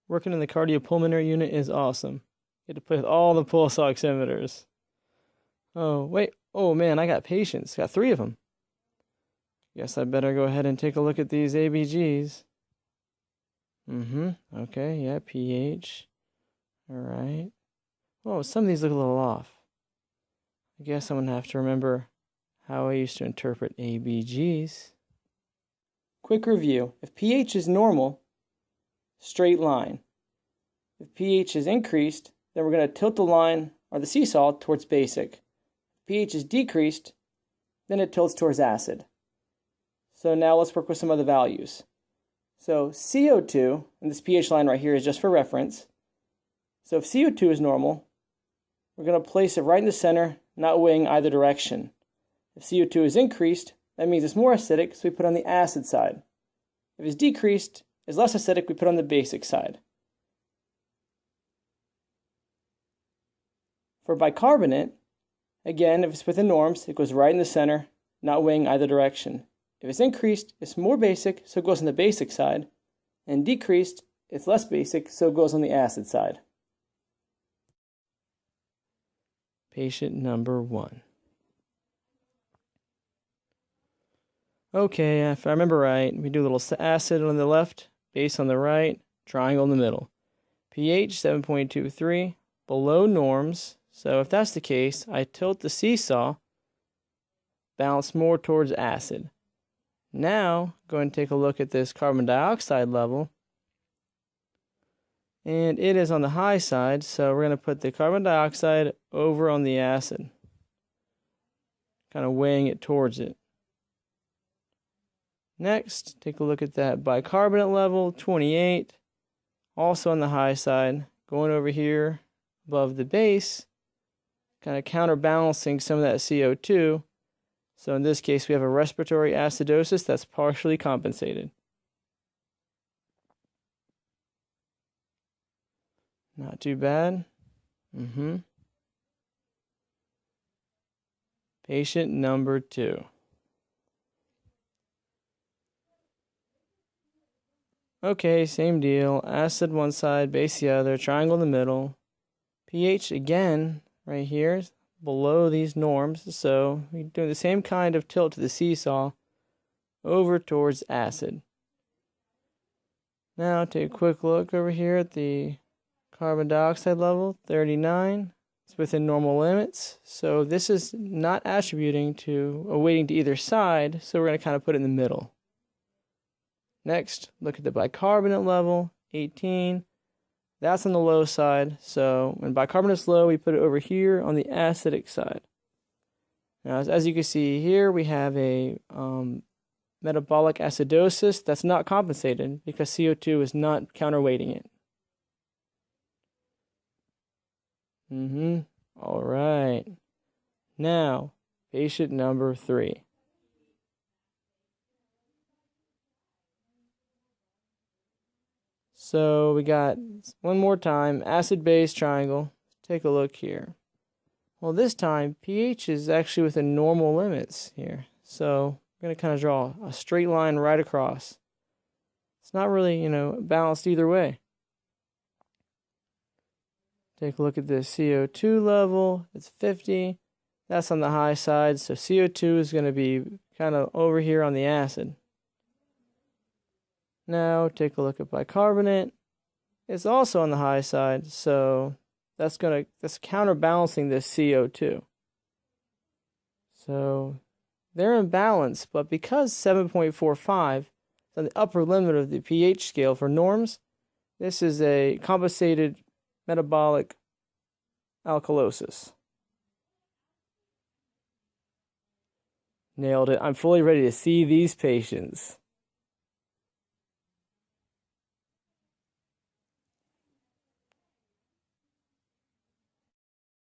Working in the cardiopulmonary unit is awesome. Get to play with all the pulse oximeters. Oh, wait. Oh, man, I got patients. Got 3 of them. Guess I better go ahead and take a look at these ABGs. Okay, yeah, pH. All right. Whoa, some of these look a little off. I guess I'm going to have to remember how I used to interpret ABGs. Quick review. If pH is normal, straight line. If pH is increased, then we're going to tilt the line, or the seesaw, towards basic. If pH is decreased, then it tilts towards acid. So now let's work with some of the values. So CO2, and this pH line right here is just for reference. So if CO2 is normal, we're going to place it right in the center, not weighing either direction. If CO2 is increased, that means it's more acidic, so we put on the acid side. If it's decreased, it's less acidic, we put on the basic side. For bicarbonate, again, if it's within norms, it goes right in the center, not weighing either direction. If it's increased, it's more basic, so it goes on the basic side. And decreased, it's less basic, so it goes on the acid side. Patient number 1. Okay, if I remember right, we do a little acid on the left, base on the right, triangle in the middle. pH 7.23, below norms. So if that's the case, I tilt the seesaw, bounce more towards acid. Now, go ahead and take a look at this carbon dioxide level. And it is on the high side, so we're going to put the carbon dioxide over on the acid. Kind of weighing it towards it. Next, take a look at that bicarbonate level, 28. Also on the high side, going over here above the base, kind of counterbalancing some of that CO2. So in this case, we have a respiratory acidosis that's partially compensated. Not too bad. Patient number 2. Okay, same deal. Acid one side, base the other, triangle in the middle. pH again, right here, below these norms, so we're doing the same kind of tilt to the seesaw over towards acid. Now take a quick look over here at the carbon dioxide level, 39. It's within normal limits, so this is not attributing to a weighting to either side, so we're going to kind of put it in the middle. Next, look at the bicarbonate level, 18. That's on the low side, so when bicarbonate's low, we put it over here on the acidic side. Now, as you can see here, we have a metabolic acidosis that's not compensated because CO2 is not counterweighting it. All right. Now, patient number 3. So we got, one more time, acid-base triangle. Take a look here. Well, this time, pH is actually within normal limits here. So we're going to kind of draw a straight line right across. It's not really, balanced either way. Take a look at the CO2 level. It's 50. That's on the high side, so CO2 is going to be kind of over here on the acid. Now take a look at bicarbonate. It's also on the high side, so that's counterbalancing this CO2. So they're in balance, but because 7.45 is on the upper limit of the pH scale for norms, this is a compensated metabolic alkalosis. Nailed it. I'm fully ready to see these patients.